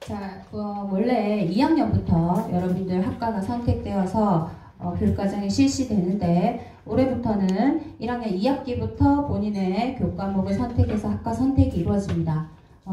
자, 원래 2학년부터 여러분들 학과가 선택되어서 교육과정이 실시되는데 올해부터는 1학년 2학기부터 본인의 교과목을 선택해서 학과 선택이 이루어집니다.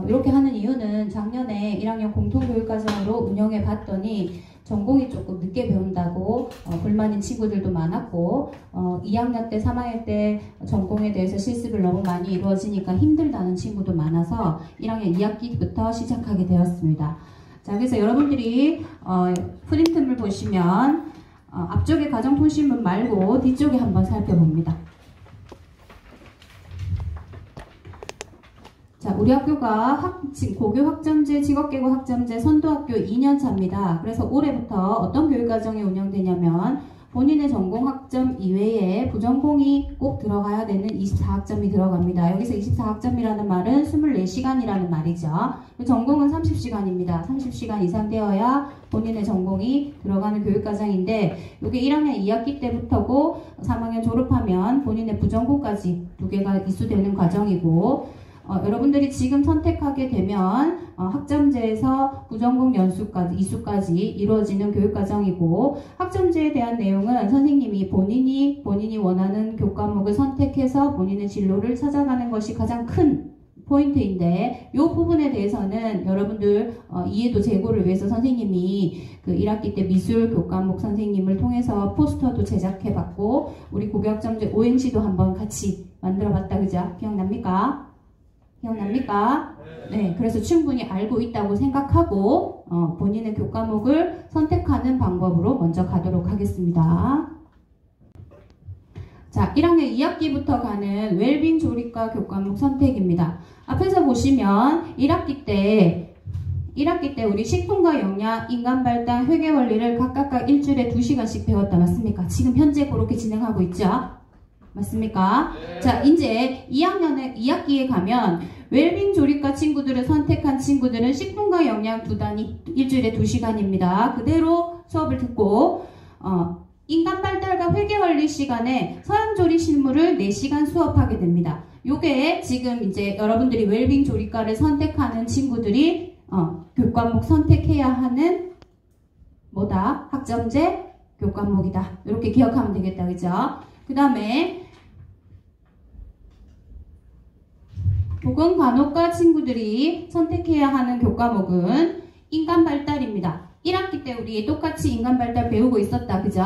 이렇게 하는 이유는 작년에 1학년 공통교육과정으로 운영해 봤더니 전공이 조금 늦게 배운다고 불만인 친구들도 많았고 2학년 때 3학년 때 전공에 대해서 실습을 너무 많이 이루어지니까 힘들다는 친구도 많아서 1학년 2학기부터 시작하게 되었습니다. 자, 그래서 여러분들이 프린트물 보시면 앞쪽에 가정통신문 말고 뒤쪽에 한번 살펴봅니다. 자, 우리 학교가 고교 학점제, 직업계고 학점제, 선도학교 2년차입니다. 그래서 올해부터 어떤 교육과정이 운영되냐면 본인의 전공 학점 이외에 부전공이 꼭 들어가야 되는 24학점이 들어갑니다. 여기서 24학점이라는 말은 24시간이라는 말이죠. 전공은 30시간입니다. 30시간 이상 되어야 본인의 전공이 들어가는 교육과정인데 이게 1학년 2학기 때부터고 3학년 졸업하면 본인의 부전공까지 2개가 이수되는 과정이고 여러분들이 지금 선택하게 되면 학점제에서 부전공 연수까지 이수까지 이루어지는 교육과정이고 학점제에 대한 내용은 선생님이 본인이 원하는 교과목을 선택해서 본인의 진로를 찾아가는 것이 가장 큰 포인트인데 이 부분에 대해서는 여러분들 이해도 제고를 위해서 선생님이 그 1학기 때 미술 교과목 선생님을 통해서 포스터도 제작해 봤고 우리 고교학점제 오행시도 한번 같이 만들어 봤다 그죠? 기억납니까? 기억납니까? 네, 그래서 충분히 알고 있다고 생각하고 본인의 교과목을 선택하는 방법으로 먼저 가도록 하겠습니다. 자, 1학년 2학기부터 가는 웰빙 조리과 교과목 선택입니다. 앞에서 보시면 1학기 때 우리 식품과 영양, 인간발달, 회계원리를 각각 일주일에 2시간씩 배웠다. 맞습니까? 지금 현재 그렇게 진행하고 있죠? 맞습니까? 네. 자, 이제 2학기에 가면 웰빙 조리과 친구들을 선택한 친구들은 식품과 영양 2단위 일주일에 2시간입니다. 그대로 수업을 듣고 인간발달과 회계원리 시간에 서양조리 실무를 4시간 수업하게 됩니다. 요게 지금 이제 여러분들이 웰빙 조리과를 선택하는 친구들이 교과목 선택해야 하는 뭐다? 학점제 교과목이다. 이렇게 기억하면 되겠다. 그죠? 그 다음에 보건간호과 친구들이 선택해야 하는 교과목은 인간발달입니다. 1학기 때 우리 똑같이 인간발달 배우고 있었다. 그죠?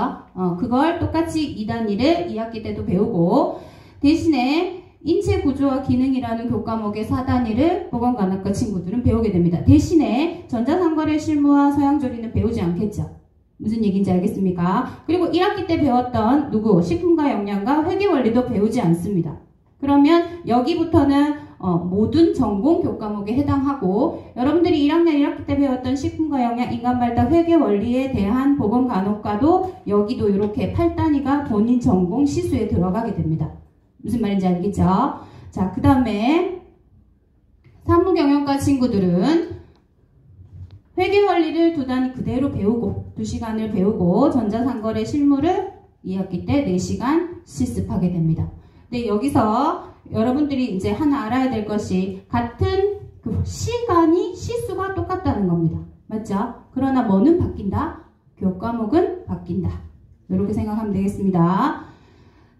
그걸 똑같이 2단위를 2학기 때도 배우고 대신에 인체구조와 기능이라는 교과목의 4단위를 보건간호과 친구들은 배우게 됩니다. 대신에 전자상거래 실무와 서양조리는 배우지 않겠죠. 무슨 얘기인지 알겠습니까? 그리고 1학기 때 배웠던 식품과 영양과 회계원리도 배우지 않습니다. 그러면 여기부터는 모든 전공 교과목에 해당하고 여러분들이 1학년 1학기 때 배웠던 식품과 영양, 인간발달, 회계원리에 대한 보건간호과도 여기도 이렇게 8단위가 본인 전공 시수에 들어가게 됩니다. 무슨 말인지 알겠죠? 자, 그 다음에 사무경영과 친구들은 회계원리를 2단위 그대로 배우고 2시간을 배우고 전자상거래 실무를 2학기 때 4시간 실습하게 됩니다. 근데 여기서 여러분들이 이제 하나 알아야 될 것이 같은 그 시간이 시수가 똑같다는 겁니다. 맞죠? 그러나 뭐는 바뀐다? 교과목은 바뀐다. 이렇게 생각하면 되겠습니다.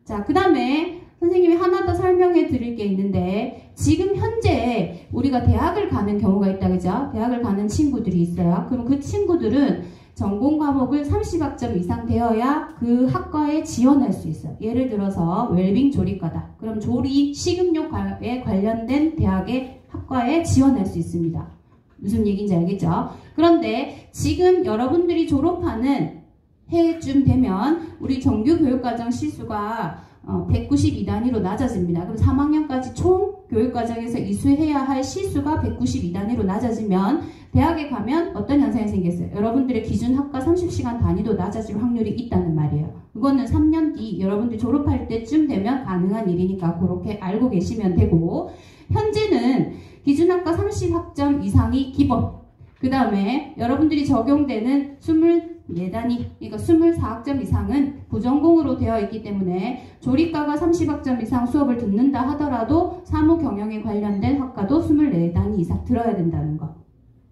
자, 그 다음에 선생님이 하나 더 설명해 드릴 게 있는데 지금 현재 우리가 대학을 가는 경우가 있다. 그죠? 대학을 가는 친구들이 있어요. 그럼 그 친구들은 전공 과목을 30학점 이상 되어야 그 학과에 지원할 수 있어요. 예를 들어서 웰빙 조리과다. 그럼 조리, 식음료에 관련된 대학의 학과에 지원할 수 있습니다. 무슨 얘기인지 알겠죠? 그런데 지금 여러분들이 졸업하는 해쯤 되면 우리 정규 교육과정 시수가 192단위로 낮아집니다. 그럼 3학년까지 총 교육과정에서 이수해야 할 시수가 192단위로 낮아지면 대학에 가면 어떤 현상이 생겼어요? 여러분들의 기준 학과 30시간 단위도 낮아질 확률이 있다는 말이에요. 그거는 3년 뒤 여러분들이 졸업할 때쯤 되면 가능한 일이니까 그렇게 알고 계시면 되고 현재는 기준 학과 30학점 이상이 기본 그 다음에 여러분들이 적용되는 24단위, 그러니까 24학점 이상은 부전공으로 되어 있기 때문에 조리과가 30학점 이상 수업을 듣는다 하더라도 사무경영에 관련된 학과도 24단위 이상 들어야 된다는 거.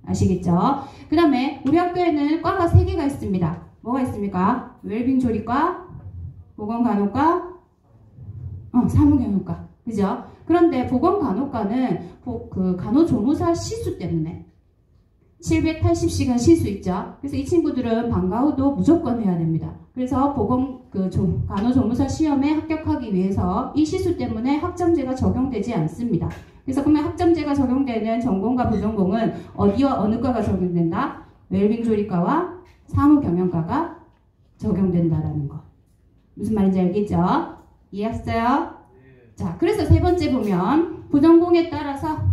아시겠죠? 그 다음에 우리 학교에는 과가 3개가 있습니다. 뭐가 있습니까? 웰빙 조리과, 보건간호과, 사무경영과. 그죠? 그런데 보건간호과는 그 간호조무사 시수 때문에 780시간 시수 있죠? 그래서 이 친구들은 방과 후도 무조건 해야 됩니다. 그래서 간호조무사 시험에 합격하기 위해서 이 시수 때문에 학점제가 적용되지 않습니다. 그래서 그러면 학점제가 적용되는 전공과 부전공은 어디와 어느 과가 적용된다? 웰빙 조리과와 사무경영과가 적용된다라는 거. 무슨 말인지 알겠죠? 이해했어요? 자, 그래서 세 번째 보면 부전공에 따라서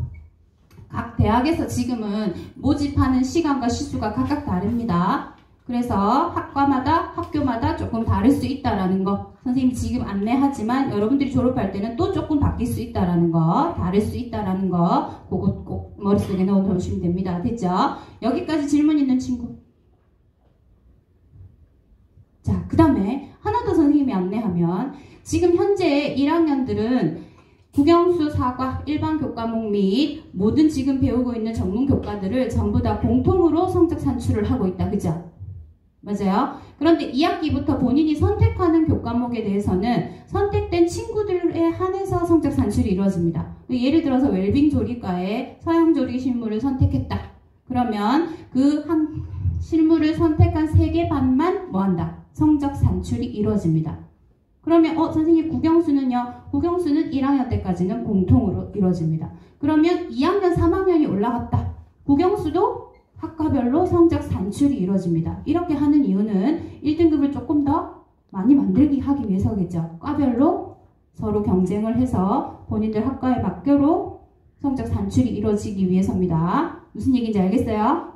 각 대학에서 지금은 모집하는 시간과 시수가 각각 다릅니다. 그래서 학과마다 학교마다 조금 다를 수 있다라는 거 선생님이 지금 안내하지만 여러분들이 졸업할 때는 또 조금 바뀔 수 있다라는 거, 다를 수 있다라는 거 그거 꼭 머릿속에 넣어두시면 됩니다. 됐죠? 여기까지 질문 있는 친구. 자, 그 다음에 하나 더 선생님이 안내하면 지금 현재 1학년들은 국영수 4과 일반 교과목 및 모든 지금 배우고 있는 전문 교과들을 전부 다 공통으로 성적 산출을 하고 있다. 그죠? 맞아요? 그런데 2학기부터 본인이 선택하는 교과목에 대해서는 선택된 친구들에 한해서 성적 산출이 이루어집니다. 예를 들어서 웰빙 조리과에 서양 조리 실무를 선택했다. 그러면 그 한 실무를 선택한 3개 반만 뭐한다? 성적 산출이 이루어집니다. 그러면 선생님 국영수는요? 국영수는 1학년 때까지는 공통으로 이루어집니다. 그러면 2학년, 3학년이 올라갔다. 국영수도 학과별로 성적 산출이 이루어집니다. 이렇게 하는 이유는 1등급을 조금 더 많이 만들기 하기 위해서겠죠. 과별로 서로 경쟁을 해서 본인들 학과에 맞게로 성적 산출이 이루어지기 위해서입니다. 무슨 얘기인지 알겠어요?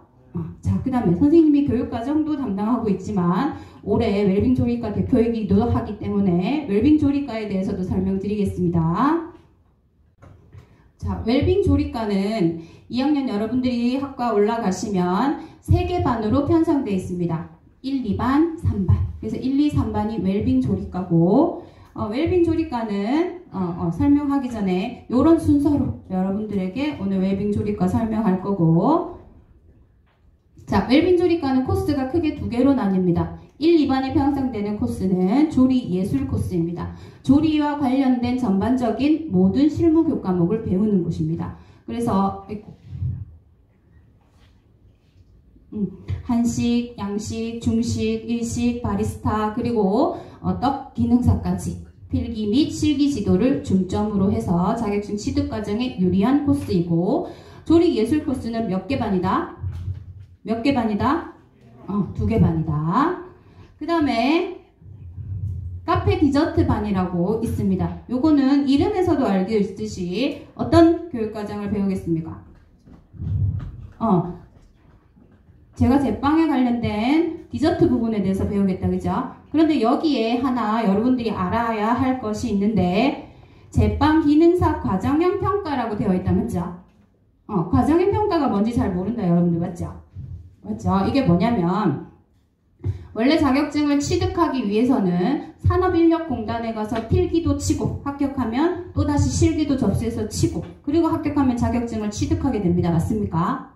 자, 그 다음에 선생님이 교육과정도 담당하고 있지만 올해 웰빙 조리과 대표이기도 하기 때문에 웰빙 조리과에 대해서도 설명드리겠습니다. 자, 웰빙 조리과는 2학년 여러분들이 학과 올라가시면 3개 반으로 편성되어 있습니다. 1, 2반, 3반. 그래서 1, 2, 3반이 웰빙 조리과고 웰빙 조리과는 설명하기 전에 이런 순서로 여러분들에게 오늘 웰빙 조리과 설명할 거고 자, 웰빙 조리과는 코스가 크게 2개로 나뉩니다. 1, 2반이 편성되는 코스는 조리 예술 코스입니다. 조리와 관련된 전반적인 모든 실무 교과목을 배우는 곳입니다. 그래서 한식, 양식, 중식, 일식, 바리스타 그리고 떡 기능사까지 필기 및 실기 지도를 중점으로 해서 자격증 취득 과정에 유리한 코스이고 조리 예술 코스는 몇 개 반이다? 몇 개 반이다? 2개 반이다. 그 다음에 카페 디저트 반이라고 있습니다. 요거는 이름에서도 알고 있듯이 어떤 교육과정을 배우겠습니까? 제가 제빵에 관련된 디저트 부분에 대해서 배우겠다. 그죠? 그런데 여기에 하나 여러분들이 알아야 할 것이 있는데 제빵 기능사 과정형 평가라고 되어 있다. 맞죠? 과정형 평가가 뭔지 잘 모른다. 여러분들 맞죠? 맞죠? 이게 뭐냐면 원래 자격증을 취득하기 위해서는 산업인력공단에 가서 필기도 치고 합격하면 또다시 실기도 접수해서 치고 그리고 합격하면 자격증을 취득하게 됩니다. 맞습니까?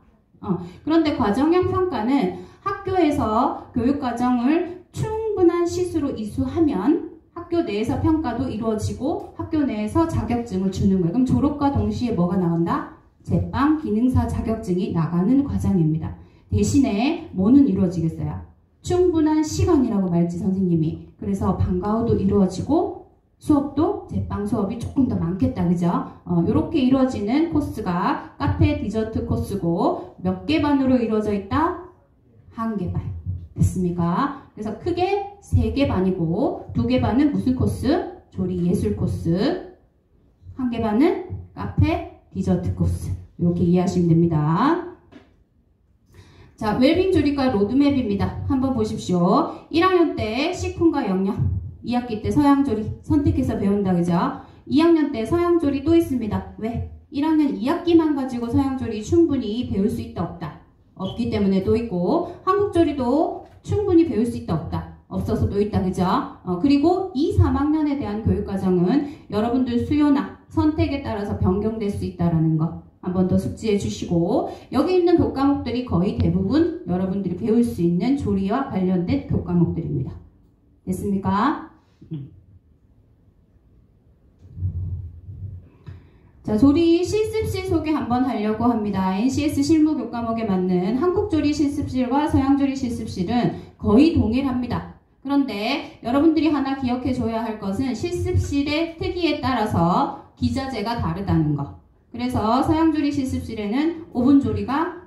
그런데 과정형 평가는 학교에서 교육과정을 충분한 시수로 이수하면 학교 내에서 평가도 이루어지고 학교 내에서 자격증을 주는 거예요. 그럼 졸업과 동시에 뭐가 나간다? 제빵 기능사 자격증이 나가는 과정입니다. 대신에 뭐는 이루어지겠어요? 충분한 시간이라고 말했지 선생님이. 그래서 방과 후도 이루어지고 수업도 제빵 수업이 조금 더 많겠다. 그죠? 이렇게 이루어지는 코스가 카페 디저트 코스고 몇 개 반으로 이루어져 있다? 1개 반. 됐습니까? 그래서 크게 3개 반이고 2개 반은 무슨 코스? 조리 예술 코스. 1개 반은 카페 디저트 코스. 이렇게 이해하시면 됩니다. 자, 웰빙 조리과 로드맵입니다. 한번 보십시오. 1학년 때 식품과 영양, 2학기 때 서양조리 선택해서 배운다. 그죠? 2학년 때 서양조리 또 있습니다. 왜? 1학년 2학기만 가지고 서양조리 충분히 배울 수 있다 없다? 없기 때문에 또 있고 한국조리도 충분히 배울 수 있다 없다? 없어서 또 있다. 그죠? 그리고 2, 3학년에 대한 교육과정은 여러분들 수요나 선택에 따라서 변경될 수 있다라는 거. 한 번 더 숙지해 주시고 여기 있는 교과목들이 거의 대부분 여러분들이 배울 수 있는 조리와 관련된 교과목들입니다. 됐습니까? 자, 조리 실습실 소개 한번 하려고 합니다. NCS 실무 교과목에 맞는 한국조리 실습실과 서양조리 실습실은 거의 동일합니다. 그런데 여러분들이 하나 기억해 줘야 할 것은 실습실의 특이에 따라서 기자재가 다르다는 것. 그래서 서양조리 실습실에는 오븐조리가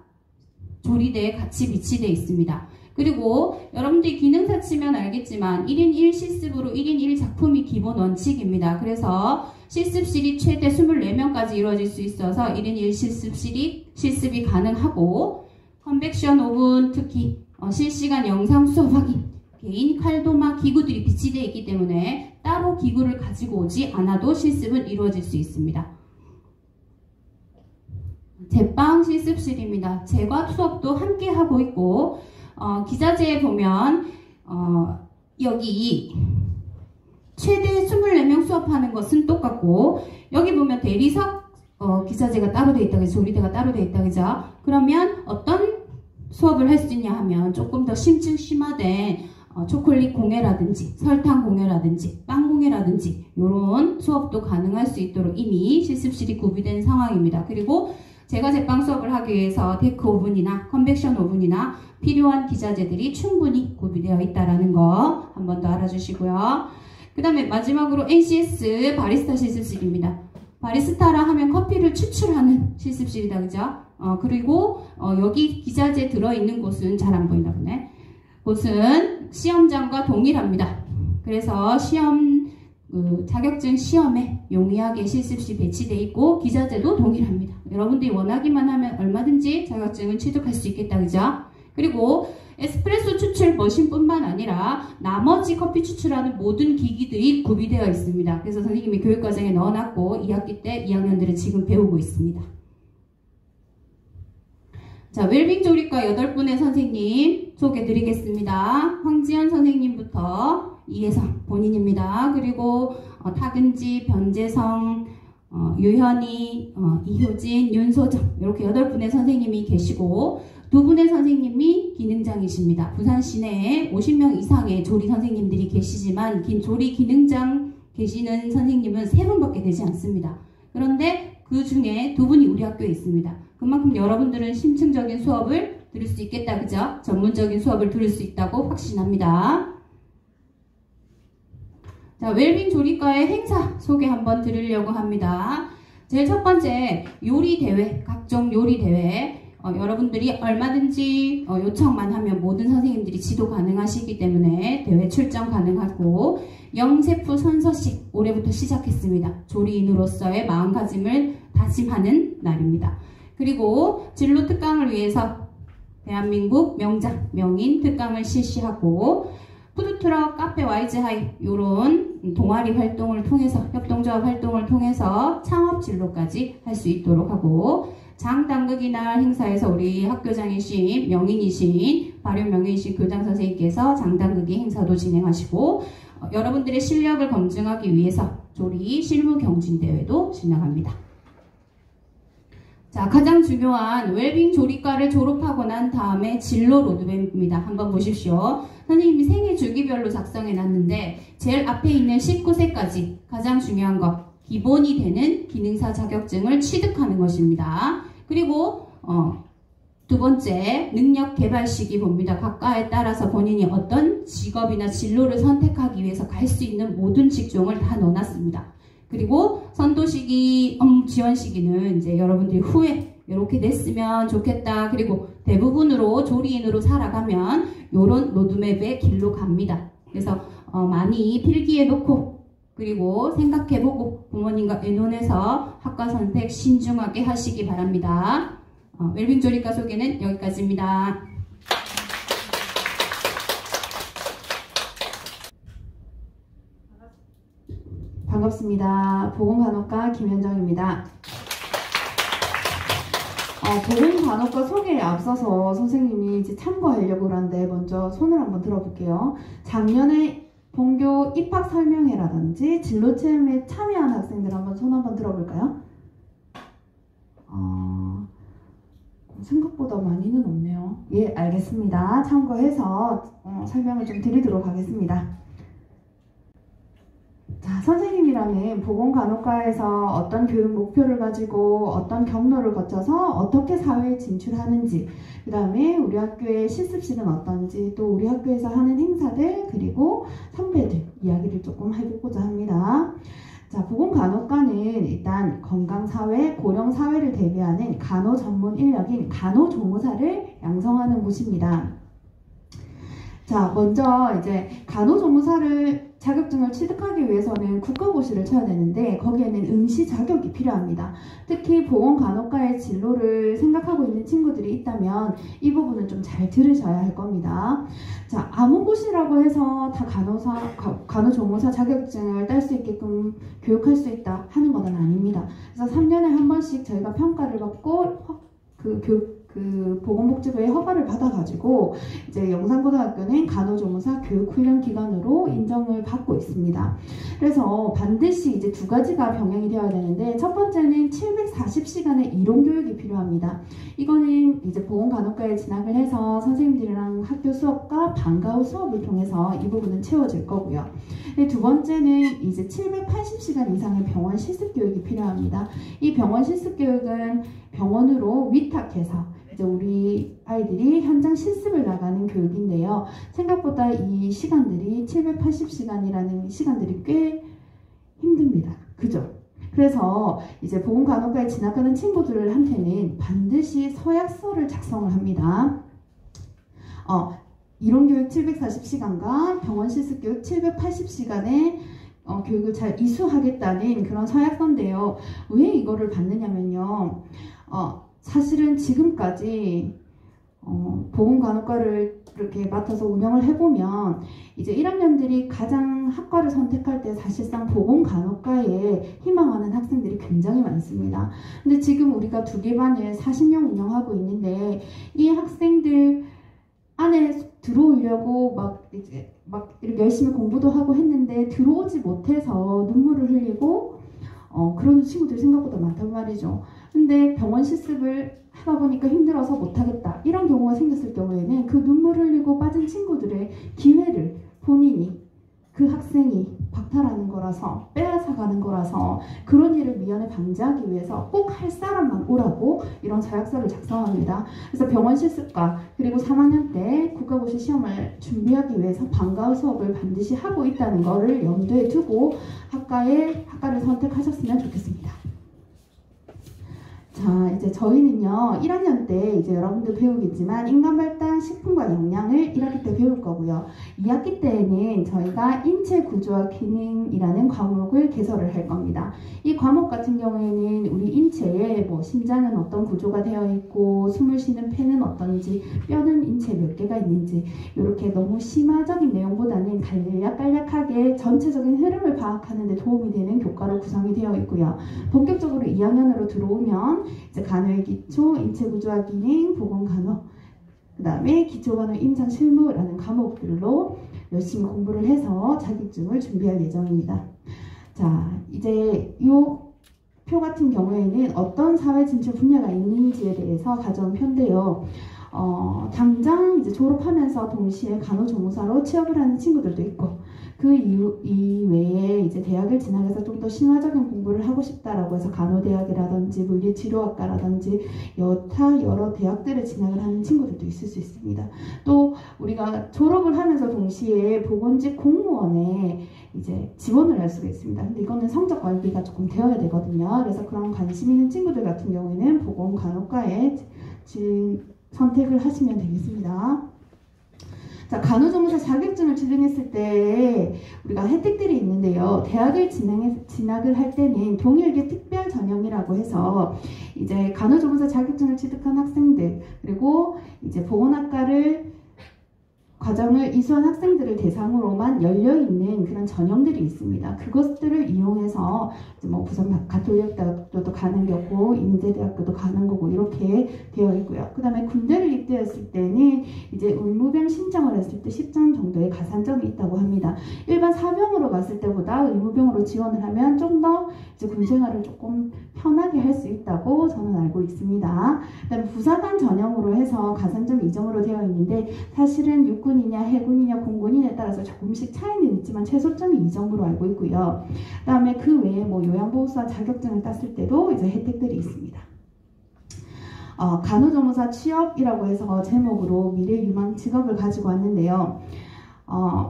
조리대에 같이 비치되어 있습니다. 그리고 여러분들이 기능사 치면 알겠지만 1인 1실습으로 1인 1작품이 기본 원칙입니다. 그래서 실습실이 최대 24명까지 이루어질 수 있어서 1인 1실습이 가능하고 컨벡션 오븐 특히 실시간 영상 수업 확인 개인 칼도마 기구들이 비치되어 있기 때문에 따로 기구를 가지고 오지 않아도 실습은 이루어질 수 있습니다. 제빵 실습실입니다. 제과 수업도 함께 하고 있고 기자재에 보면 여기 최대 24명 수업하는 것은 똑같고 여기 보면 대리석 기자재가 따로 되어 있다 그죠? 조리대가 따로 되어 있다 그죠? 그러면 어떤 수업을 할 수 있냐 하면 조금 더 심층심화된 초콜릿 공예라든지 설탕 공예라든지 빵 공예라든지 이런 수업도 가능할 수 있도록 이미 실습실이 구비된 상황입니다. 그리고 제가 제빵 수업을 하기 위해서 데크 오븐이나 컨벡션 오븐이나 필요한 기자재들이 충분히 구비되어 있다는 거 한 번 더 알아주시고요. 그 다음에 마지막으로 NCS 바리스타 실습실입니다. 바리스타라 하면 커피를 추출하는 실습실이다 그죠? 그리고 여기 기자재 들어있는 곳은 잘 안 보이나 보네. 곳은 시험장과 동일합니다. 그래서 자격증 시험에 용이하게 실습실 배치되어 있고 기자재도 동일합니다. 여러분들이 원하기만 하면 얼마든지 자격증을 취득할 수 있겠다 그죠? 그리고 에스프레소 추출 머신뿐만 아니라 나머지 커피 추출하는 모든 기기들이 구비되어 있습니다. 그래서 선생님이 교육과정에 넣어놨고 2학기 때 2학년들은 지금 배우고 있습니다. 자, 웰빙 조리과 8분의 선생님 소개드리겠습니다. 황지연 선생님부터 이혜성 본인입니다. 그리고 타근지, 변재성, 유현이, 이효진, 윤소정 이렇게 8분의 선생님이 계시고 2분의 선생님이 기능장이십니다. 부산 시내에 50명 이상의 조리 선생님들이 계시지만 조리 기능장 계시는 선생님은 3분밖에 되지 않습니다. 그런데 그 중에 2분이 우리 학교에 있습니다. 그만큼 여러분들은 심층적인 수업을 들을 수 있겠다 그죠? 전문적인 수업을 들을 수 있다고 확신합니다. 자, 웰빙 조리과의 행사 소개 한번 드리려고 합니다. 제일 첫 번째 요리대회, 각종 요리대회 여러분들이 얼마든지 요청만 하면 모든 선생님들이 지도 가능하시기 때문에 대회 출전 가능하고 영세프 선서식 올해부터 시작했습니다. 조리인으로서의 마음가짐을 다짐하는 날입니다. 그리고 진로 특강을 위해서 대한민국 명장, 명인 특강을 실시하고 푸드트럭, 카페 와이즈하이 이런 동아리 활동을 통해서 협동조합 활동을 통해서 창업 진로까지 할 수 있도록 하고 장당극이날 행사에서 우리 학교장이신 명인이신 발효명인이신 교장 선생님께서 장당극이 행사도 진행하시고 여러분들의 실력을 검증하기 위해서 조리 실무 경진대회도 진행합니다. 자, 가장 중요한 웰빙 조리과를 졸업하고 난 다음에 진로 로드맵입니다. 한번 보십시오. 선생님이 생애 주기별로 작성해 놨는데 제일 앞에 있는 19세까지 가장 중요한 것 기본이 되는 기능사 자격증을 취득하는 것입니다. 그리고 두 번째 능력 개발 시기 봅니다. 각과에 따라서 본인이 어떤 직업이나 진로를 선택하기 위해서 갈 수 있는 모든 직종을 다 넣어놨습니다. 그리고 선도 시기, 지원 시기는 이제 여러분들이 후에 이렇게 됐으면 좋겠다. 그리고 대부분으로 조리인으로 살아가면 이런 로드맵의 길로 갑니다. 그래서 많이 필기해 놓고 그리고 생각해보고 부모님과 의논해서 학과 선택 신중하게 하시기 바랍니다. 웰빙 조리과 소개는 여기까지입니다. 반갑습니다. 보건간호과 김현정입니다. 보건간호과 소개에 앞서서 선생님이 이제 참고하려고 그러는데 먼저 손을 한번 들어볼게요. 작년에 본교 입학 설명회라든지 진로 체험에 참여한 학생들 한번 손 한번 들어볼까요? 생각보다 많이는 없네요. 예, 알겠습니다. 참고해서 설명을 좀 드리도록 하겠습니다. 자, 선생님이라면 보건간호과에서 어떤 교육 목표를 가지고 어떤 경로를 거쳐서 어떻게 사회에 진출하는지, 그 다음에 우리 학교의 실습실은 어떤지, 또 우리 학교에서 하는 행사들, 그리고 선배들 이야기를 조금 해보고자 합니다. 자, 보건간호과는 일단 건강사회, 고령사회를 대비하는 간호 전문 인력인 간호조무사를 양성하는 곳입니다. 자, 먼저 이제 간호조무사를 자격증을 취득하기 위해서는 국가고시를 쳐야 되는데 거기에는 응시 자격이 필요합니다. 특히 보건간호과의 진로를 생각하고 있는 친구들이 있다면 이 부분은 좀 잘 들으셔야 할 겁니다. 자, 아무 곳이라고 해서 다 간호조무사 자격증을 딸 수 있게끔 교육할 수 있다 하는 것은 아닙니다. 그래서 3년에 한 번씩 저희가 평가를 받고 보건복지부의 허가를 받아가지고 이제 영산고등학교는 간호조무사 교육훈련기관으로 인정을 받고 있습니다. 그래서 반드시 이제 두 가지가 병행이 되어야 되는데, 첫 번째는 740시간의 이론교육이 필요합니다. 이거는 이제 보건간호과에 진학을 해서 선생님들이랑 학교 수업과 방과 후 수업을 통해서 이 부분은 채워질 거고요. 두 번째는 이제 780시간 이상의 병원 실습교육이 필요합니다. 이 병원 실습교육은 병원으로 위탁해서 이제 우리 아이들이 현장 실습을 나가는 교육인데요. 생각보다 이 시간들이 780시간이라는 시간들이 꽤 힘듭니다. 그죠? 그래서 이제 보건간호과에 진학하는 친구들한테는 반드시 서약서를 작성을 합니다. 이론교육 740시간과 병원 실습교육 780시간의 교육을 잘 이수하겠다는 그런 서약서인데요. 왜 이거를 받느냐면요. 사실은 지금까지 보건간호과를 이렇게 맡아서 운영을 해보면 이제 1학년들이 가장 학과를 선택할 때 사실상 보건간호과에 희망하는 학생들이 굉장히 많습니다. 근데 지금 우리가 2개 반을 40명 운영하고 있는데 이 학생들 안에 들어오려고 막 이렇게 열심히 공부도 하고 했는데 들어오지 못해서 눈물을 흘리고 그런 친구들이 생각보다 많단 말이죠. 근데 병원 실습을 하다 보니까 힘들어서 못하겠다, 이런 경우가 생겼을 경우에는 그 눈물 흘리고 빠진 친구들의 기회를 본인이, 그 학생이 박탈하는 거라서, 빼앗아가는 거라서 그런 일을 미연에 방지하기 위해서 꼭 할 사람만 오라고 이런 서약서를 작성합니다. 그래서 병원 실습과 그리고 3학년 때 국가고시 시험을 준비하기 위해서 방과 후 수업을 반드시 하고 있다는 것을 염두에 두고 학과를 선택하셨으면 좋겠습니다. 자, 이제 저희는요 1학년 때 이제 여러분들 배우겠지만 인간발달, 식품과 영양을 1학기 때 배울 거고요. 2학기 때에는 저희가 인체 구조와 기능이라는 과목을 개설을 할 겁니다. 이 과목 같은 경우에는 우리 인체에 뭐 심장은 어떤 구조가 되어 있고, 숨을 쉬는 폐는 어떤지, 뼈는 인체에 몇 개가 있는지, 이렇게 너무 심화적인 내용보다는 간략간략하게 전체적인 흐름을 파악하는 데 도움이 되는 교과로 구성이 되어 있고요. 본격적으로 2학년으로 들어오면 이제 간호의 기초, 인체구조와 기능, 보건간호, 그 다음에 기초간호 임상실무라는 과목들로 열심히 공부를 해서 자격증을 준비할 예정입니다. 자, 이제 이 표 같은 경우에는 어떤 사회 진출 분야가 있는지에 대해서 가져온 표인데요. 당장 이제 졸업하면서 동시에 간호조무사로 취업을 하는 친구들도 있고, 그 이외에 이제 대학을 진학해서 좀 더 신화적인 공부를 하고 싶다라고 해서 간호대학이라든지 물리치료학과라든지 여러 대학들을 진학을 하는 친구들도 있을 수 있습니다. 또 우리가 졸업을 하면서 동시에 보건직 공무원에 이제 지원을 할 수가 있습니다. 근데 이거는 성적 관리가 조금 되어야 되거든요. 그래서 그런 관심 있는 친구들 같은 경우에는 보건간호과에 선택을 하시면 되겠습니다. 자, 간호조무사 자격증을 취득했을 때 우리가 혜택들이 있는데요. 대학을 진학을 할 때는 동일계 특별 전형이라고 해서 이제 간호조무사 자격증을 취득한 학생들, 그리고 이제 보건학과를 과정을 이수한 학생들을 대상으로만 열려있는 그런 전형들이 있습니다. 그것들을 이용해서 이제 뭐 부산 가톨릭대학교도 가는 거고 인제대학교도 가는 거고 이렇게 되어 있고요. 그 다음에 군대를 입대했을 때는 이제 의무병 신청을 했을 때 10점 정도의 가산점이 있다고 합니다. 일반 사병으로 갔을 때보다 의무병으로 지원을 하면 좀 더 이제 군생활을 조금 편하게 할 수 있다고 저는 알고 있습니다. 그다음 부사관 전형으로 해서 가산점 2점으로 되어 있는데 사실은 육군이냐 해군이냐 공군이냐에 따라서 조금씩 차이는 있지만 최소점이 2점으로 알고 있고요. 그다음에 그 외에 뭐 요양보호사 자격증을 땄을 때도 이제 혜택들이 있습니다. 간호조무사 취업이라고 해서 제목으로 미래유망 직업을 가지고 왔는데요.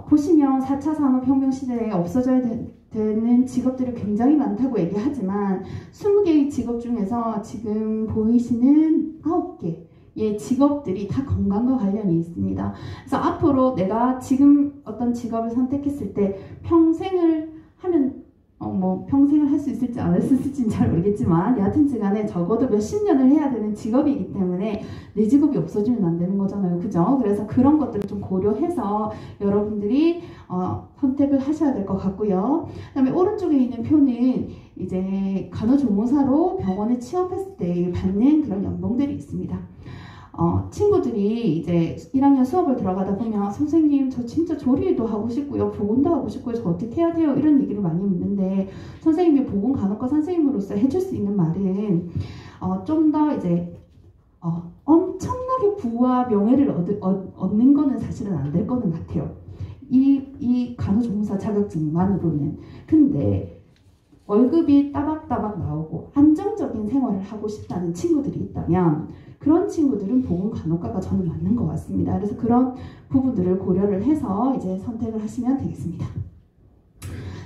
보시면 4차 산업혁명 시대에 없어져야 되는 직업들이 굉장히 많다고 얘기하지만 20개의 직업 중에서 지금 보이시는 9개의 직업들이 다 건강과 관련이 있습니다. 그래서 앞으로 내가 지금 어떤 직업을 선택했을 때 평생을 하면 평생을 할 수 있을지 안 수 있을지는 잘 모르겠지만 여하튼지 간에 적어도 몇십 년을 해야 되는 직업이기 때문에 내 직업이 없어지면 안 되는 거잖아요. 그죠? 그래서 그런 것들을 좀 고려해서 여러분들이 선택을 하셔야 될 것 같고요. 그 다음에 오른쪽에 있는 표는 이제 간호조무사로 병원에 취업했을 때 받는 그런 연봉들이 있습니다. 친구들이 이제 1학년 수업을 들어가다 보면 선생님 저 진짜 조리도 하고 싶고요 보건도 하고 싶고요 저 어떻게 해야 돼요 이런 얘기를 많이 묻는데 선생님이 보건간호과 선생님으로서 해줄 수 있는 말은 좀 더 이제 엄청나게 부와 명예를 얻는 거는 사실은 안 될 거는 같아요. 이 간호조무사 자격증만으로는. 근데 월급이 따박따박 나오고 안정적인 생활을 하고 싶다는 친구들이 있다면 그런 친구들은 보건간호과가 저는 맞는 것 같습니다. 그래서 그런 부분들을 고려를 해서 이제 선택을 하시면 되겠습니다.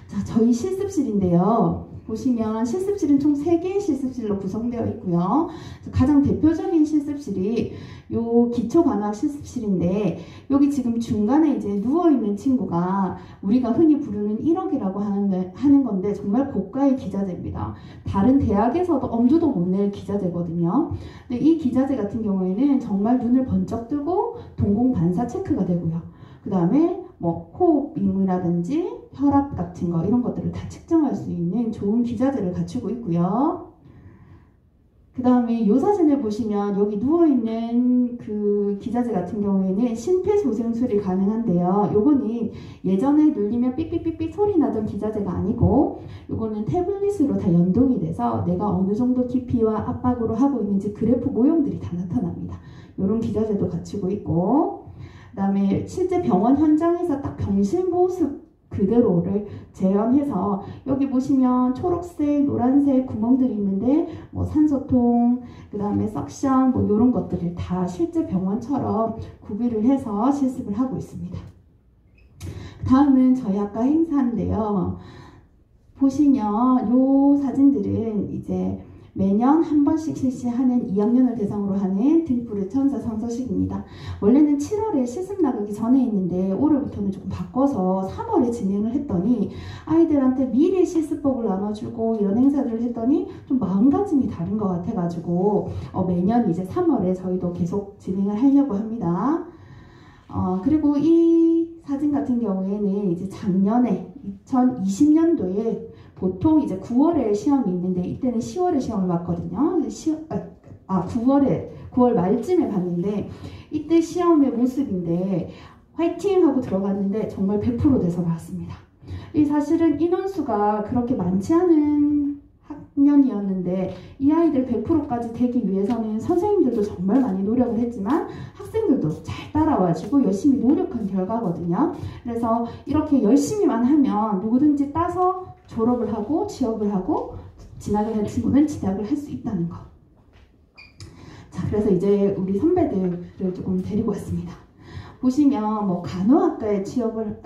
자, 저희 실습실인데요. 보시면 실습실은 총 3개의 실습실로 구성되어 있고요. 가장 대표적인 실습실이 요 기초관악 실습실인데 여기 지금 중간에 이제 누워있는 친구가 우리가 흔히 부르는 1억이라고 하는 건데 정말 고가의 기자재입니다. 다른 대학에서도 엄두도 못 낼 기자재거든요. 근데 이 기자재 같은 경우에는 정말 눈을 번쩍 뜨고 동공 반사 체크가 되고요. 그 다음에 뭐 호흡임이라든지 혈압 같은 거 이런 것들을 다 측정할 수 있는 좋은 기자재를 갖추고 있고요. 그 다음에 이 사진을 보시면 여기 누워있는 그 기자재 같은 경우에는 심폐소생술이 가능한데요. 요거는 예전에 눌리면 삑삑삑삑 소리 나던 기자재가 아니고 요거는 태블릿으로 다 연동이 돼서 내가 어느 정도 깊이와 압박으로 하고 있는지 그래프 모형들이 다 나타납니다. 요런 기자재도 갖추고 있고 그 다음에 실제 병원 현장에서 딱 병실 모습 그대로를 재현해서 여기 보시면 초록색, 노란색 구멍들이 있는데 뭐 산소통, 그 다음에 석션 뭐 이런 것들을 다 실제 병원처럼 구비를 해서 실습을 하고 있습니다. 다음은 저희 학과 행사인데요. 보시면 요 사진들은 이제 매년 한 번씩 실시하는 2학년을 대상으로 하는 등불의 천사 선서식입니다. 원래는 7월에 실습 나가기 전에 있는데 올해부터는 조금 바꿔서 3월에 진행을 했더니 아이들한테 미리 실습법을 나눠주고 이런 행사들을 했더니 좀 마음가짐이 다른 것 같아가지고 매년 이제 3월에 저희도 계속 진행을 하려고 합니다. 그리고 이 사진 같은 경우에는 이제 작년에 2020년도에 보통 이제 9월에 시험이 있는데 이때는 10월에 시험을 봤거든요. 9월 말쯤에 봤는데 이때 시험의 모습인데 화이팅 하고 들어갔는데 정말 100% 돼서 나왔습니다. 이 사실은 인원수가 그렇게 많지 않은 학년이었는데 이 아이들 100%까지 되기 위해서는 선생님들도 정말 많이 노력을 했지만 학생들도 잘 따라와주고 열심히 노력한 결과거든요. 그래서 이렇게 열심히만 하면 누구든지 따서 졸업을 하고 취업을 하고 진학을 한 친구는 진학을 할 수 있다는 거. 자, 그래서 이제 우리 선배들을 조금 데리고 왔습니다. 보시면 뭐 간호학과에 진학을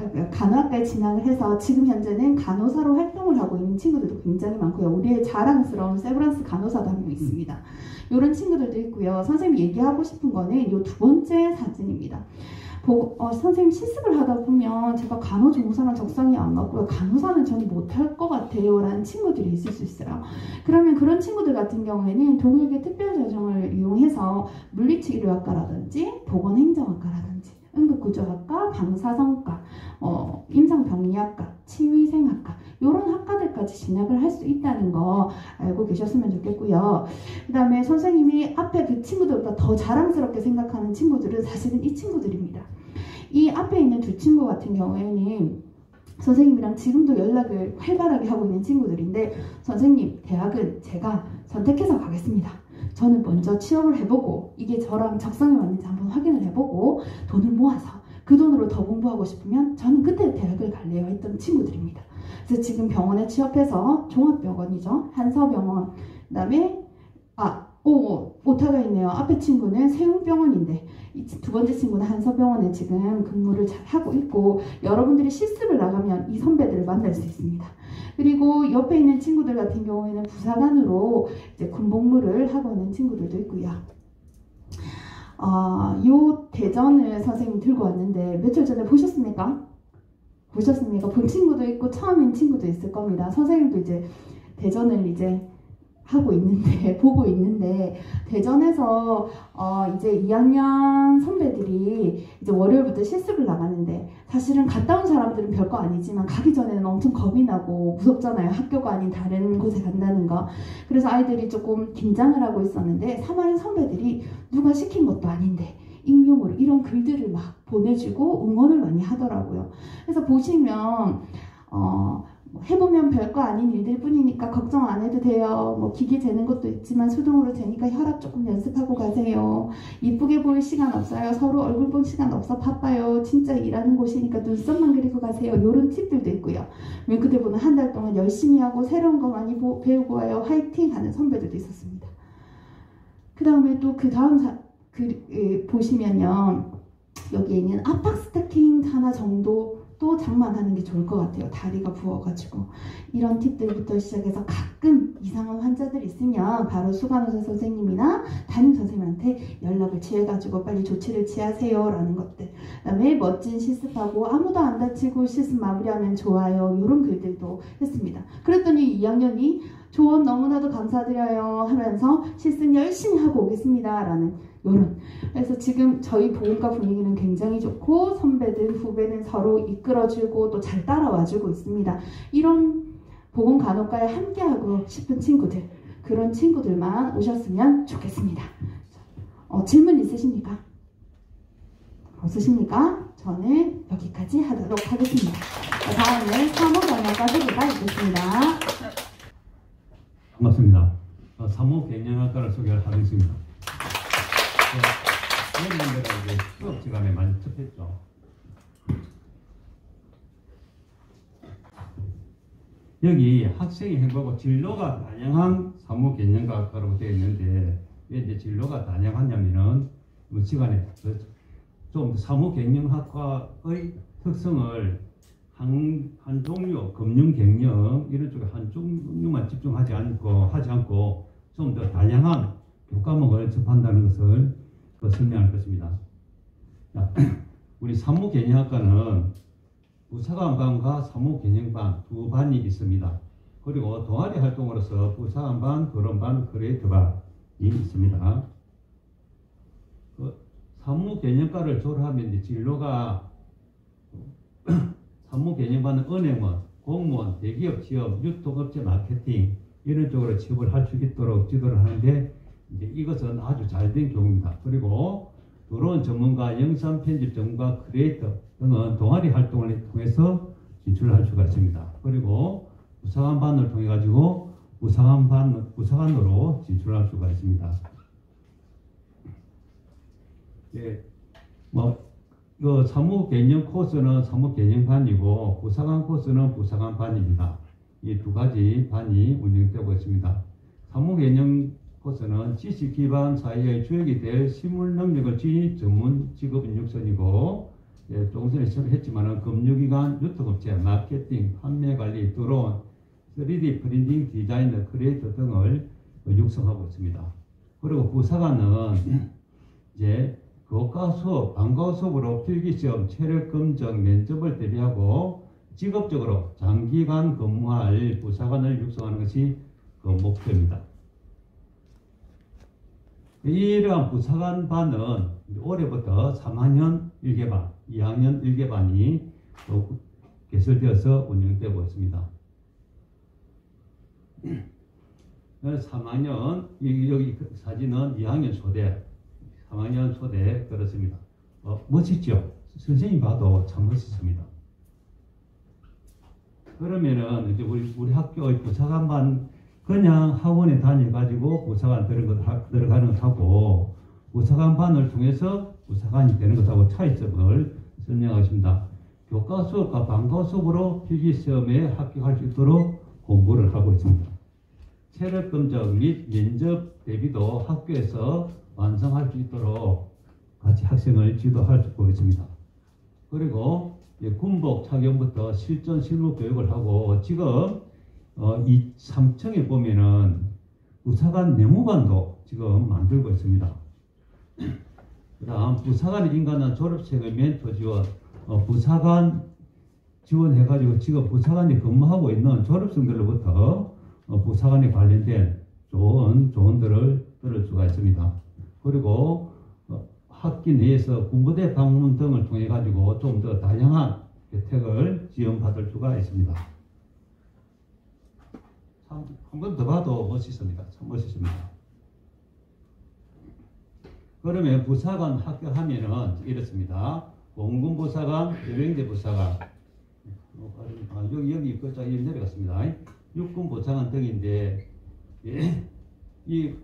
해서 지금 현재는 간호사로 활동을 하고 있는 친구들도 굉장히 많고요. 우리의 자랑스러운 세브란스 간호사도 한 명 있습니다. 이런 친구들도 있고요. 선생님이 얘기하고 싶은 거는 이 두 번째 사진입니다. 선생님 실습을 하다 보면 제가 간호조무사랑 적성이 안 맞고요. 간호사는 저는 못할 것 같아요 라는 친구들이 있을 수 있어요. 그러면 그런 친구들 같은 경우에는 동일계 특별자정을 이용해서 물리치료학과라든지 보건행정학과라든지 응급구조학과, 방사선과, 임상병리학과, 치위생학과 이런 학과들까지 진학을 할 수 있다는 거 알고 계셨으면 좋겠고요. 그 다음에 선생님이 앞에 그 친구들보다 더 자랑스럽게 생각하는 친구들은 사실은 이 친구들입니다. 이 앞에 있는 두 친구 같은 경우에는 선생님이랑 지금도 연락을 활발하게 하고 있는 친구들인데, 선생님, 대학은 제가 선택해서 가겠습니다. 저는 먼저 취업을 해보고 이게 저랑 적성에 맞는지 한번 확인을 해보고 돈을 모아서 그 돈으로 더 공부하고 싶으면 저는 그때 대학을 갈래요 했던 친구들입니다. 그래서 지금 병원에 취업해서, 종합병원이죠, 한서병원, 그 다음에 오타가 있네요. 앞에 친구는 세운병원인데 이 두 번째 친구는 한서병원에 지금 근무를 잘 하고 있고, 여러분들이 실습을 나가면 이 선배들을 만날 수 있습니다. 그리고 옆에 있는 친구들 같은 경우에는 부사관으로 이제 군복무를 하고 있는 친구들도 있고요. 요 대전을 선생님 들고 왔는데 며칠 전에 보셨습니까? 보셨습니까? 본 친구도 있고 처음인 친구도 있을 겁니다. 선생님도 이제 대전을 이제 하고 있는데, 보고 있는데, 대전에서 이제 2학년 선배들이 이제 월요일부터 실습을 나가는데, 사실은 갔다 온 사람들은 별거 아니지만 가기 전에는 엄청 겁이 나고 무섭잖아요. 학교가 아닌 다른 곳에 간다는 거. 그래서 아이들이 조금 긴장을 하고 있었는데, 3학년 선배들이 누가 시킨 것도 아닌데 익명으로 이런 글들을 막 보내주고 응원을 많이 하더라고요. 그래서 보시면 해보면 별거 아닌 일들 뿐이니까 걱정 안 해도 돼요. 뭐 기계 재는 것도 있지만 수동으로 재니까 혈압 조금 연습하고 가세요. 이쁘게 보일 시간 없어요. 서로 얼굴 볼 시간 없어. 바빠요. 진짜 일하는 곳이니까 눈썹만 그리고 가세요. 이런 팁들도 있고요. 윙크 때보면 한 달 동안 열심히 하고 새로운 거 많이 배우고 와요. 화이팅 하는 선배들도 있었습니다. 그 다음에 또 그 다음 보시면요, 여기에 있는 압박 스타킹 하나 정도 또 장만하는 게 좋을 것 같아요. 다리가 부어가지고. 이런 팁들부터 시작해서 가끔 이상한 환자들 있으면 바로 수간호사 선생님이나 담임 선생님한테 연락을 취해가지고 빨리 조치를 취하세요 라는 것들. 그 다음에 멋진 실습하고 아무도 안 다치고 실습 마무리하면 좋아요, 이런 글들도 했습니다. 그랬더니 2학년이 조언 너무나도 감사드려요 하면서 실습 열심히 하고 오겠습니다 라는 요런. 그래서 지금 저희 보험과 분위기는 굉장히 좋고, 선배들, 후배는 서로 이끌어주고 또 잘 따라와주고 있습니다. 이런 보건간호과에 함께하고 싶은 친구들, 그런 친구들만 오셨으면 좋겠습니다. 질문 있으십니까? 없으십니까? 저는 여기까지 하도록 하겠습니다. 다음은 사무경영과 회계가 있겠습니다. 반갑습니다. 사무경영학과를 소개를 하겠습니다. 여러분들과 이제 수업 시간에 많이 접했죠. 여기 학생의 행보고 진로가 다양한 사무개념과학과라고 되어 있는데, 왜 이제 진로가 다양하냐면은 이 시간에 좀 사무개념학과의 특성을 한 종류, 금융경영 이런 쪽에 한 종류만 집중하지 않고 좀 더 다양한 교과목을 접한다는 것을 설명할 것입니다. 자, 우리 사무개념학과는 부사관반과 사무개념반 두 반이 있습니다. 그리고 동아리 활동으로서 부사관반, 거론반, 크리에이터반이 있습니다. 사무개념과를 졸업하면 이제 진로가 사무개념반은 은행원, 공무원, 대기업 취업, 유통업체 마케팅 이런 쪽으로 취업을 할 수 있도록 지도를 하는데, 이제 이것은 아주 잘된 경우입니다. 그리고 들어온 전문가, 영상 편집 전문가, 크리에이터 등은 동아리 활동을 통해서 진출을 할 수가 있습니다. 그리고 부사관반을 통해 가지고 부사관으로 진출할 수가 있습니다. 예, 그 사무개념 코스는 사무개념반이고 부사관 코스는 부사관반입니다. 이 두 가지 반이 운영되고 있습니다. 사무개념 코스는 지식 기반 사회의 주역이 될 실무 능력을 지닌 전문 직업 인력선이고, 조금 전에 했지만은 금융기관, 유통업체, 마케팅, 판매 관리, 드론, 3D 프린팅, 디자이너, 크리에이터 등을 육성하고 있습니다. 그리고 부사관은 이제 교과 수업, 방과 수업으로 필기시험, 체력 검정, 면접을 대비하고 직업적으로 장기간 근무할 부사관을 육성하는 것이 그 목표입니다. 이러한 부사관반은 올해부터 3학년 1개반, 2학년 1개반이 개설되어서 운영되고 있습니다. 3학년, 여기 사진은 2학년 초대, 3학년 초대 그렇습니다. 멋있죠? 선생님 봐도 참 멋있습니다. 그러면은 이제 우리 학교의 부사관반 그냥 학원에 다녀가지고 부사관 들어가는 것하고 부사관반을 통해서 부사관이 되는 것하고 차이점을 설명하겠습니다. 교과 수업과 방과 수업으로 필기시험에 합격할 수 있도록 공부를 하고 있습니다. 체력 검정 및 면접 대비도 학교에서 완성할 수 있도록 같이 학생을 지도할 수 있습니다. 그리고 군복 착용부터 실전 실무 교육을 하고 지금 이 3층에 보면은 부사관 내무반도 지금 만들고 있습니다. 그 다음 부사관의 인간은 졸업생의 멘토 지원, 부사관 지원해가지고 지금 부사관이 근무하고 있는 졸업생들로부터 부사관에 관련된 좋은 조언들을 들을 수가 있습니다. 그리고 학기 내에서 군부대 방문 등을 통해 가지고 좀 더 다양한 혜택을 지원받을 수가 있습니다. 참 한 번 더 봐도 멋있습니다. 참 멋있습니다. 그러면 부사관 합격하면은 이렇습니다. 공군부사관, 해병대 부사관, 여기 글자 내려갔습니다. 육군부사관 등인데 이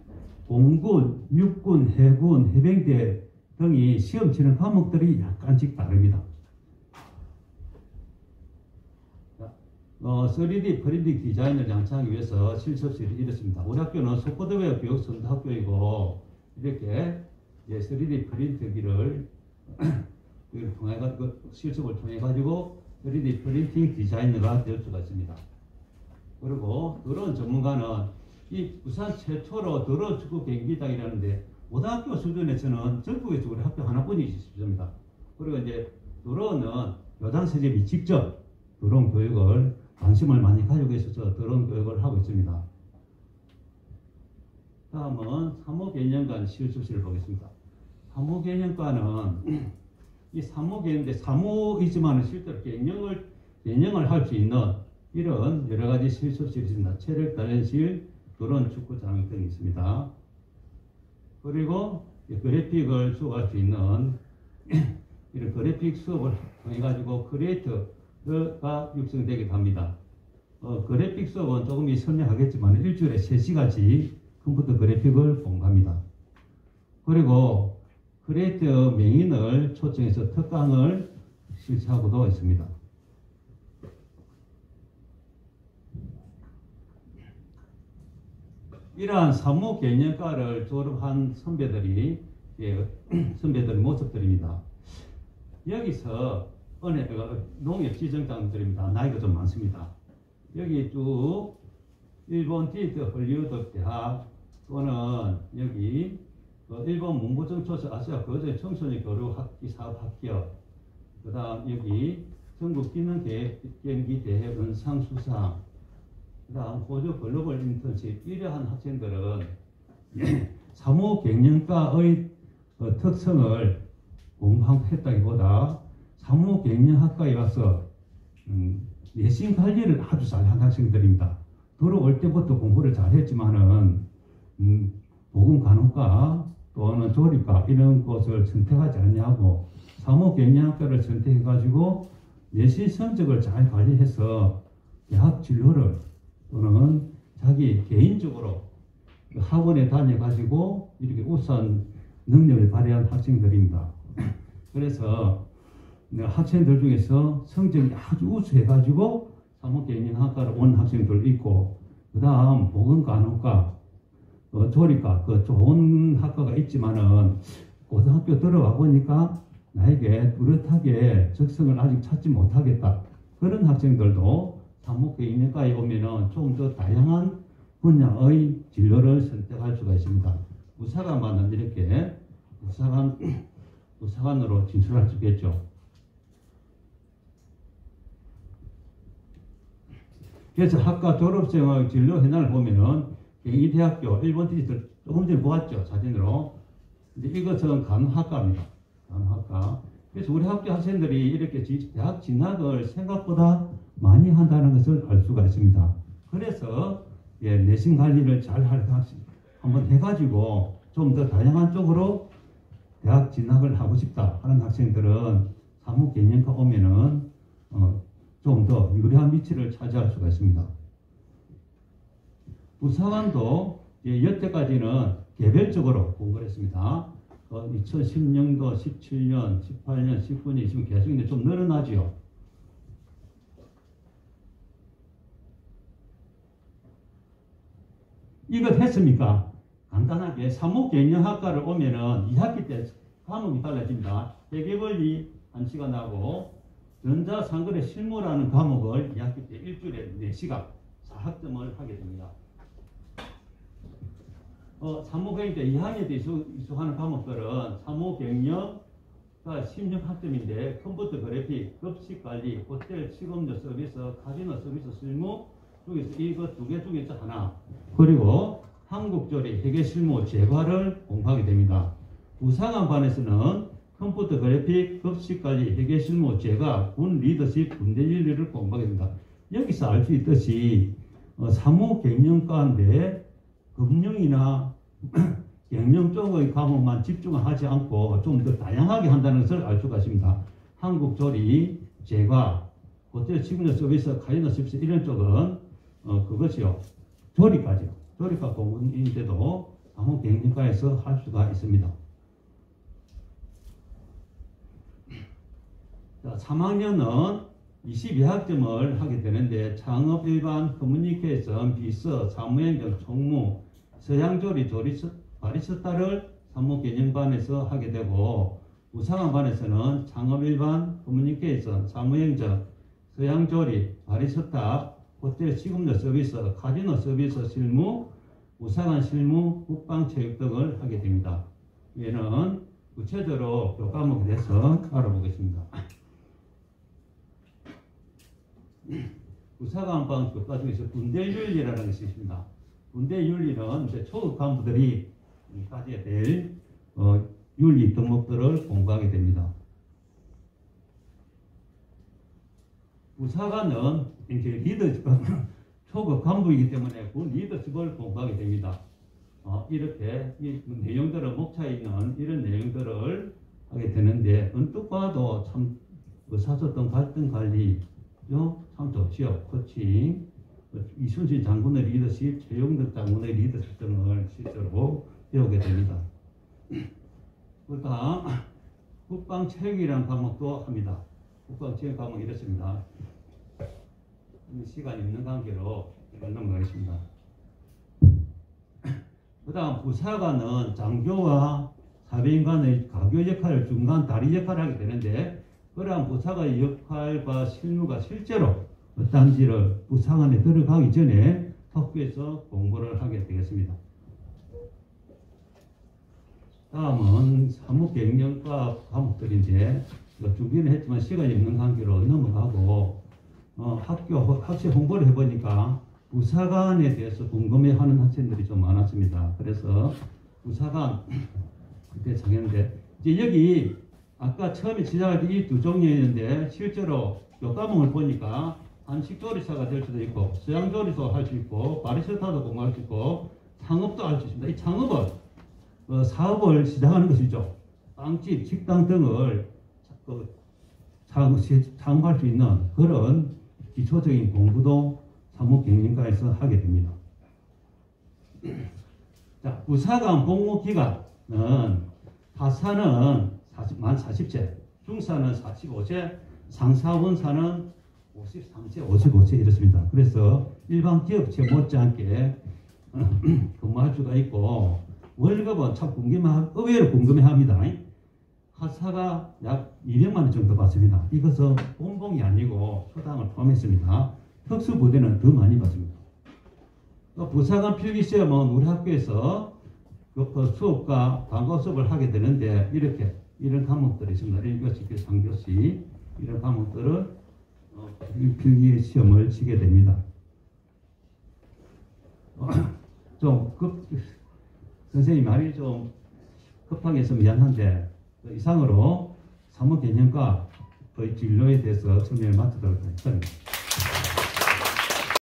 공군, 육군, 해군, 해병대 등이 시험 치는 과목들이 약간씩 다릅니다. 3D 프린팅 디자인을 양성하기 위해서 실습실이 이렇습니다. 우리 학교는 속고등부 교육선도학교이고 이렇게 3D 프린트기를 통해 가지고 실습을 통해 가지고 3D 프린팅 디자이너가 될 수가 있습니다. 그리고 드론 전문가는 이 부산 최초로 드론 축구 경기장이라는데 고등학교 수준에서는 전국에서 우리 학교 하나뿐이 있습니다. 그리고 이제 드론은 요당선생님이 직접 드론 교육을 관심을 많이 가지고 있어서 드론 교육을 하고 있습니다. 다음은 사무개념관 실습실을 보겠습니다. 사무개념관은 이 사무개념인데 사무이지만 실제로 개념을 할 수 있는 이런 여러 가지 실습실이 있습니다. 체력 단련실, 드론 축구장 등이 있습니다. 그리고 그래픽을 수업할 수 있는 이런 그래픽 수업을 통해 가지고 크리에이터가 육성되기도 합니다. 그래픽 수업은 조금 설명하겠지만 일주일에 3시간씩 컴퓨터 그래픽을 공부합니다. 그리고 크리에이터 명인을 초청해서 특강을 실시하고도 있습니다. 이러한 사무 개념과를 졸업한 선배들 모습들입니다. 여기서 농협 지정장들입니다. 나이가 좀 많습니다. 여기 쭉 일본 디트 헐리우드 대학 또는 여기 일본 문부정초서 아시아 거제 청소년 교류 학기 사업 학기업 그 다음 여기 전국 기능경기 대회 은상 수상 그 다음 호주 글로벌 인턴십 이러한 학생들은 사무경영과의 특성을 공부했다기보다 사무경영학과에 와서 내신 관리를 아주 잘한 학생들입니다. 들어올 때부터 공부를 잘했지만은 보건간호과 또는 조리과 이런 곳을 선택하지 않냐고 사무경영학과를 선택해가지고 내신 성적을 잘 관리해서 대학 진로를 또는 자기 개인적으로 학원에 다녀가지고 이렇게 우수한 능력을 발휘한 학생들입니다. 그래서 학생들 중에서 성적이 아주 우수해가지고 사무경영학과를 온 학생들 있고 그 다음 보건간호과 조리과 좋은 학과가 있지만은 고등학교 들어와 보니까 나에게 뚜렷하게 적성을 아직 찾지 못하겠다. 그런 학생들도 사무경영과에 오면은 좀 더 다양한 분야의 진로를 선택할 수가 있습니다. 부사관만은 이렇게 부사관으로 진출할 수 있겠죠. 그래서 학과 졸업생의 진로 현황을 보면은 경희대학교 일본 디지털 조금 전에 보았죠 사진으로. 이제 이것은 간호학과입니다. 간호학과. 그래서 우리 학교 학생들이 이렇게 대학 진학을 생각보다 많이 한다는 것을 알 수가 있습니다. 그래서 내신 관리를 잘 한번 해가지고 좀 더 다양한 쪽으로 대학 진학을 하고 싶다 하는 학생들은 사무경영과 오면은 좀 더 유리한 위치를 차지할 수가 있습니다. 부사관도 여태까지는 개별적으로 공부를 했습니다. 2010년도, 17년, 18년, 19년, 20년 계속 있는데 좀 늘어나죠. 이거 했습니까? 간단하게 사무개념학과를 오면은 2학기 때 과목이 달라집니다. 회계원리 1시간 하고 전자상거래 실무라는 과목을 2학기 때 일주일에 4시간 4학점을 하게 됩니다. 사무경영 때 2학년 때 이수하는 과목들은 사무경영가 16학점인데 컴퓨터 그래픽, 급식관리, 호텔 식음료 서비스, 카지노 서비스 실무 중에서 이거 2개 중에서 하나, 그리고 한국조리, 회계실무, 재과를 공부하게 됩니다. 부사관 반에서는 컴퓨터 그래픽, 급식관리, 회계실무, 재과, 군 리더십, 군대윤리를 공부하게 됩니다. 여기서 알 수 있듯이 사무경영과인데 금융이나 경영 쪽의 과목만 집중하지 않고 좀 더 다양하게 한다는 것을 알 수가 있습니다. 한국조리, 재과, 호텔 식음료 서비스, 카지노 서비스 이런 쪽은 그것이요. 조리까지요. 조리과 공부인데도 사무경영과에서 할 수가 있습니다. 자, 3학년은 22학점을 하게 되는데 창업 일반, 커뮤니케이션, 비서, 사무행정, 총무, 서양조리, 바리스타를 사무개념반에서 하게 되고 부사관반에서는 창업 일반, 커뮤니케이션, 사무행정, 서양조리, 바리스타, 호텔 식음료 서비스, 카지노 서비스 실무, 부사관 실무, 국방체육 등을 하게 됩니다. 얘는 구체적으로 교과목에 대해서 알아보겠습니다. 부사관반 교과 중에서 군대윤리라는 것이 있습니다. 군대윤리는 이제 초급 간부들이 가져야 될 윤리 덕목들을 공부하게 됩니다. 부사관은 이제 리더십, 초급 간부이기 때문에 그 리더십을 공부하게 됩니다. 이렇게 이 내용들을 목차에 있는 이런 내용들을 하게 되는데 언뜻 봐도 참 의사소통 갈등 관리 참 좋지요. 코칭, 이순신 장군의 리더십, 최용덕 장군의 리더십 등을 실제로 배우게 됩니다. 그다음 국방체육이라는 과목도 합니다. 국방체육 과목이 이렇습니다. 시간이 없는 관계로 넘어가겠습니다. 그 다음 부사관은 장교와 사병 간의 가교 역할을 중간 다리 역할을 하게 되는데 그러한 부사관의 역할과 실무가 실제로 어떤지를 부사관에 들어가기 전에 학교에서 공부를 하게 되겠습니다. 다음은 사무경영과 과목들인데 준비는 했지만 시간이 없는 관계로 넘어가고 학교 홍보를 해보니까 부사관에 대해서 궁금해하는 학생들이 좀 많았습니다. 그래서 부사관 그때 정했는데 이제 여기 아까 처음에 시작할 때 이 두 종류였는데 실제로 교과목을 보니까 한식조리사가 될 수도 있고 서양조리사도 할 수 있고 바리스타도 공부할 수 있고 창업도 할 수 있습니다. 이 창업은 사업을 시작하는 것이죠. 빵집, 식당 등을 창업할 수 있는 그런 기초적인 공부도 사무경영과에서 하게 됩니다. 자, 부사관 복무기간은 하사는 만 40세, 중사는 45세, 상사원사는 53세, 55세 이렇습니다. 그래서 일반 기업체 못지않게 근무할 수가 있고 월급은 참 의외로 궁금해합니다. 하사가 약 200만 원 정도 받습니다. 이것은 본봉이 아니고 초당을 포함했습니다. 특수부대는 더 많이 받습니다. 부사관 필기시험은 우리 학교에서 수업과 방과 수업을 하게 되는데 이런 과목들이 있습니다. 1교시, 2교시, 3교시 이런 과목들을 필기시험을 치게 됩니다. 선생님 말이 좀 급하게 해서 미안한데 이상으로 사무개념과 진로에 대해서 설명을 마치도록 하겠습니다.